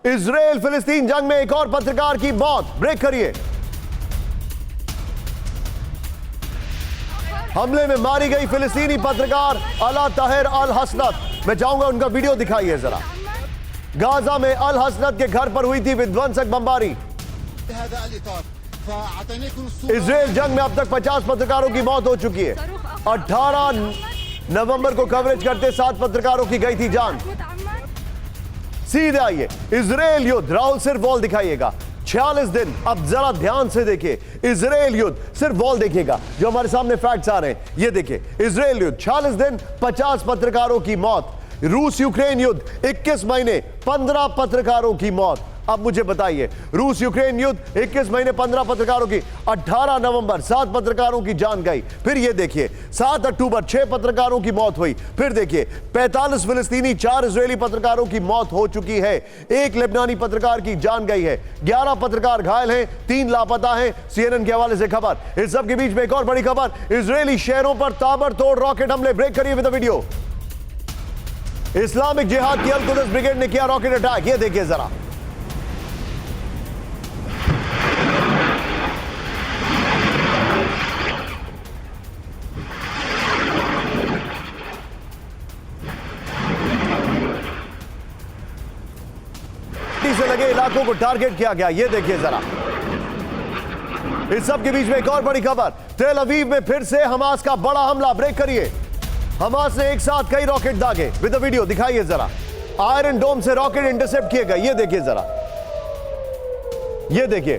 Israel फिलिस्तीन जंग में एक और पत्रकार की मौत। ब्रेक करिए। हमले में मारी गई फिलिस्तीनी पत्रकार अला ताहिर अल हसनत। मैं चाहूंगा उनका वीडियो दिखाइए जरा। गाजा में अल हसनत के घर पर हुई थी विध्वंसक बमबारी। इजराइल जंग में अब तक 50 पत्रकारों की मौत हो चुकी है। 18 नवंबर को कवरेज करते 7 पत्रकारों की गई थी जान। सीधे आइए, इजराइल युद्ध। राहुल सिर्फ वॉल दिखाइएगा। 46 दिन। अब जरा ध्यान से देखिए, इजराइल युद्ध। सिर्फ वॉल देखिएगा जो हमारे सामने फैक्ट्स आ रहे हैं। ये देखिए, इजराइल युद्ध 46 दिन 50 पत्रकारों की मौत। रूस यूक्रेन युद्ध 21 महीने 15 पत्रकारों की मौत। अब मुझे बताइए, रूस यूक्रेन युद्ध 21 महीने 15 पत्रकारों की। 18 नवंबर 7 पत्रकारों की जान गई। फिर ये देखिए, 7 अक्टूबर 6 पत्रकारों की मौत हुई। फिर देखिए, 45 फिलिस्तीनी 4 इजरायली पत्रकारों की मौत हो चुकी है। 1 लेबनानी पत्रकार की जान गई है। 11 पत्रकार घायल हैं, 3 लापता हैं। CNN के हवाले से खबर। इस सब के बीच में एक और बड़ी खबर, इजरायली शहरों पर ताबड़तोड़ रॉकेट हमले। ब्रेक करिए विद द वीडियो। इस्लामिक जिहाद की अल कुद्स ब्रिगेड ने किया रॉकेट अटैक। ये देखिए जरा। से लगे इलाकों को टारगेट किया गया। ये देखिए जरा। इस सब के बीच में एक और बड़ी खबर, तेल अवीव में फिर से हमास का बड़ा हमला। ब्रेक करिए। हमास ने एक साथ कई रॉकेट दागे। विद द वीडियो दिखाइए जरा। आयरन डोम से रॉकेट इंटरसेप्ट किए गए। ये देखिए जरा। ये देखिए,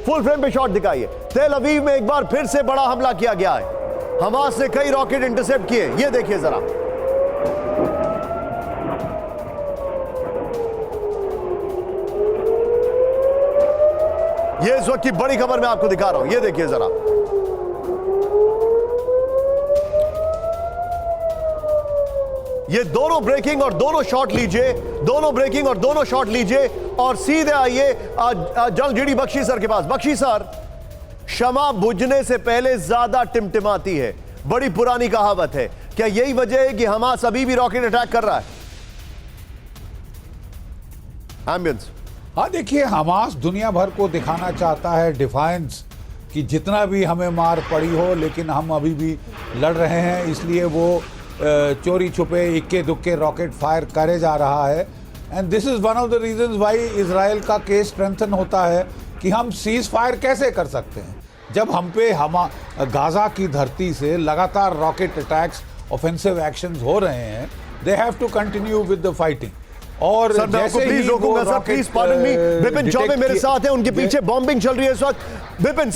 फुल फ्रेम पे शॉट दिखाइए। तेल अवीव में एक बार फिर से बड़ा हमला किया गया है। हमास ने कई रॉकेट इंटरसेप्ट किए। ये देखिए जरा। ये इस वक्त की बड़ी खबर मैं आपको दिखा रहा हूं। ये देखिए जरा। ये दोनों ब्रेकिंग और दोनों शॉट लीजिए। दोनों ब्रेकिंग और दोनों शॉट लीजिए और सीधे आइए जल जीडी बख्शी सर के पास। बख्शी सर, शमा बुझने से पहले ज्यादा टिमटिमाती है, बड़ी पुरानी कहावत है। क्या यही वजह है कि हमास अभी भी रॉकेट अटैक कर रहा है? एम्बियंस। हाँ, देखिए, हमास दुनिया भर को दिखाना चाहता है डिफाइंस कि जितना भी हमें मार पड़ी हो लेकिन हम अभी भी लड़ रहे हैं। इसलिए वो चोरी छुपे इक्के दुक्के रॉकेट फायर करे जा रहा है। And this is one of the reasons why Israel का केस स्ट्रेंथन होता है कि हम सीज फायर कैसे कर सकते हैं जब हम पे गाजा की धरती से लगातार रॉकेट अटैक्स, ऑफेंसिव एक्शंस हो रहे हैं। They have to continue with the fighting. और सर, मैं आपको प्लीज रोकूंगा sir, please pardon me. Vipin Choubey मेरे साथ हैं, उनके पीछे बॉम्बिंग चल रही है इस वक्त। विपिन,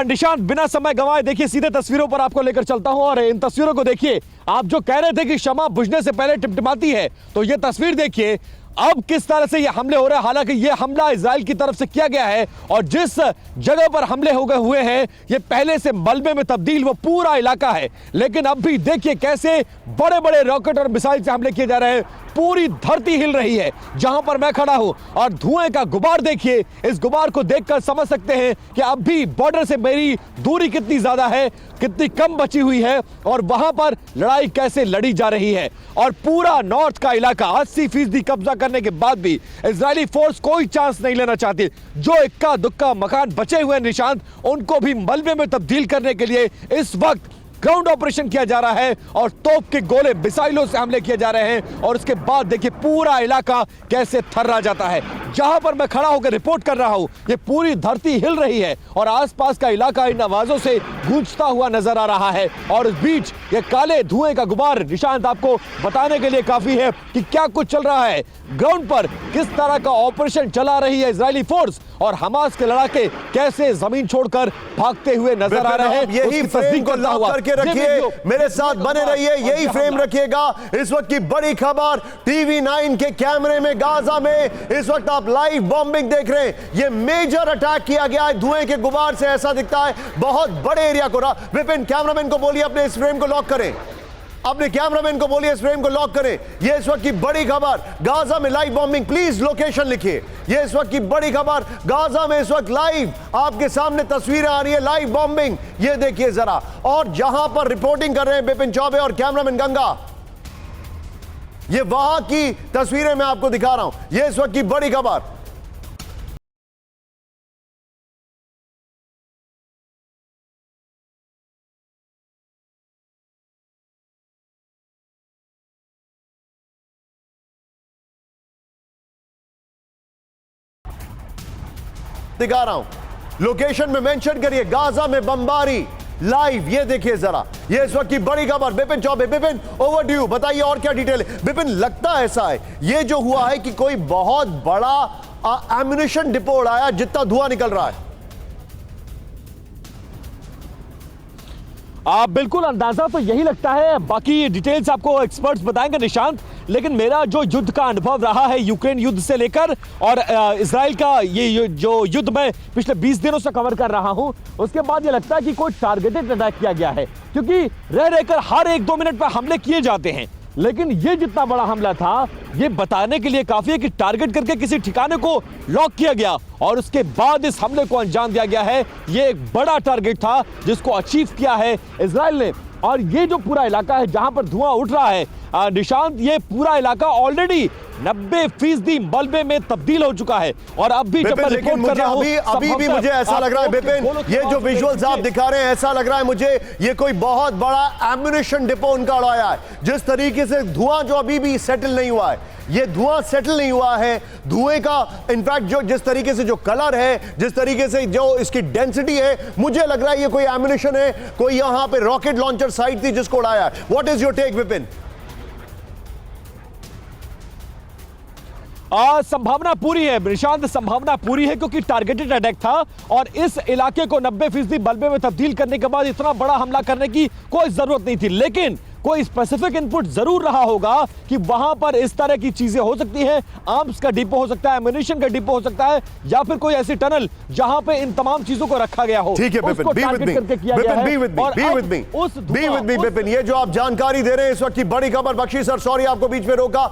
निशांत, बिना समय गंवाए देखिए सीधे तस्वीरों पर आपको लेकर चलता हूं और इन तस्वीरों को देखिए। आप जो कह रहे थे कि शमा बुझने से पहले टिमटिमाती है, तो ये तस्वीर देखिए अब किस तरह से ये हमले हो रहे हैं। हालांकि ये हमला इजराइल की तरफ से किया गया है और जिस जगह पर हमले हो गए हुए हैं ये पहले से मलबे में तब्दील वो पूरा इलाका है। लेकिन अब भी देखिए कैसे बड़े बड़े रॉकेट और मिसाइल से हमले किए जा रहे हैं। पूरी धरती हिल रही है जहां पर मैं खड़ा हूं और धुएं का गुबार देखिए। इस गुबार को देखकर समझ सकते हैं कि अब भी बॉर्डर से मेरी दूरी कितनी ज्यादा है, कितनी कम बची हुई है और वहां पर लड़ाई कैसे लड़ी जा रही है। और पूरा नॉर्थ का इलाका 80% कब्जा करने के बाद भी इजरायली फोर्स कोई चांस नहीं लेना चाहती। जो इक्का दुक्का मकान बचे हुए निशांत, उनको भी मलबे में तब्दील करने के लिए इस वक्त ग्राउंड ऑपरेशन किया जा रहा है और तोप के गोले मिसाइलों से हमले किए जा रहे हैं। और उसके बाद देखिए पूरा इलाका कैसे थर्रा जाता है। जहां पर मैं खड़ा होकर रिपोर्ट कर रहा हूं ये पूरी धरती हिल रही है और आसपास का इलाका इन आवाजों से गूंजता हुआ नजर आ रहा है। और इस बीच ये काले धुएं का गुबार निशांत आपको बताने के लिए काफी है कि क्या कुछ चल रहा है ग्राउंड पर, किस तरह का ऑपरेशन चला रही है इजरायली फोर्स और हमास के लड़ाके कैसे जमीन छोड़कर भागते हुए नजर आ रहे हैं। यही फ्रेम को लॉक करके रखिए, मेरे साथ बने रहिए, यही फ्रेम रखिएगा। इस वक्त की बड़ी खबर, TV9 के कैमरे में गाजा में इस वक्त आप लाइव बॉम्बिंग देख रहे हैं। ये मेजर अटैक किया गया है। धुएं के गुबार से ऐसा दिखता है बहुत बड़े एरिया को। विपिन, कैमरामैन को बोलिए अपने इस फ्रेम को लॉक करें। अपने कैमरामैन को बोलिए इस फ्रेम को लॉक करें। ये इस वक्त की बड़ी खबर, गाजा में लाइव बॉम्बिंग। प्लीज लोकेशन लिखिए। ये इस वक्त की बड़ी खबर, गाजा में इस वक्त लाइव आपके सामने तस्वीरें आ रही है, लाइव बॉम्बिंग। ये देखिए जरा। और जहां पर रिपोर्टिंग कर रहे हैं विपिन चौबे और कैमरामैन गंगा, ये वहां की तस्वीरें मैं आपको दिखा रहा हूं। ये इस वक्त की बड़ी खबर। दिखा रहा हूं, लोकेशन में मेंशन करिए, गाजा में बमबारी लाइव। ये देखिए जरा, ये इस वक्त की बड़ी खबर। Bipin Chaubey, Bipin over to you, बताइए और क्या डिटेल है। बिपिन, लगता ऐसा है ये जो हुआ है कि कोई बहुत बड़ा एम्युनिशन डिपो उड़ाया जितना धुआं निकल रहा है। बिल्कुल अंदाजा तो यही लगता है, बाकी डिटेल्स आपको एक्सपर्ट्स बताएंगे निशांत। लेकिन मेरा जो युद्ध का अनुभव रहा है यूक्रेन युद्ध से लेकर और इजराइल का ये जो युद्ध मैं पिछले 20 दिनों से कवर कर रहा हूं, उसके बाद ये लगता है कि कोई टारगेटेड अटैक किया गया है, क्योंकि रह रहकर हर 1-2 मिनट पर हमले किए जाते हैं। लेकिन ये जितना बड़ा हमला था, ये बताने के लिए काफी है कि टारगेट करके किसी ठिकाने को लॉक किया गया और उसके बाद इस हमले को अंजाम दिया गया है। ये एक बड़ा टारगेट था जिसको अचीव किया है इजराइल ने। और ये जो पूरा इलाका है जहां पर धुआं उठ रहा है निशांत, ये पूरा इलाका ऑलरेडी 90% मलबे में तब्दील हो चुका है। और अब भी जब मैं रिपोर्ट कर रहा हूं, अभी भी मुझे ऐसा लग रहा है बिपिन, ये जो विजुअल्स आप दिखा रहे हैं, ऐसा लग रहा है मुझे ये कोई बहुत बड़ा एम्युनिशन डिपो उनका उड़ाया है। जिस तरीके से धुआं जो अभी भी सेटल नहीं हुआ है, ये धुआं सेटल नहीं हुआ है। धुएं का इनफैक्ट जो जिस तरीके से जो कलर है, जिस तरीके से जो इसकी डेंसिटी है, मुझे लग रहा है ये कोई एम्युनिशन है, कोई यहां पे रॉकेट लॉन्चर साइट थी जिसको उड़ाया है। What is your take Vipin? संभावना पूरी है निशांत, संभावना पूरी है, क्योंकि टारगेटेड अटैक था और इस इलाके को 90% मलबे में तब्दील करने के बाद इतना बड़ा हमला करने की कोई जरूरत नहीं थी। लेकिन कोई स्पेसिफिक इनपुट जरूर रहा होगा कि वहां पर इस तरह की चीजें हो सकती हैं। आर्म्स का डिपो हो सकता है, एम्युनिशन का डिपो हो सकता है, या फिर कोई ऐसी टनल जहां पे इन तमाम चीजों को रखा गया हो। ठीक है बिपिन, बिपिन, ये जो आप जानकारी दे रहे हैं इस वक्त की बड़ी खबर। बख्शी सर, सॉरी आपको बीच में रोका।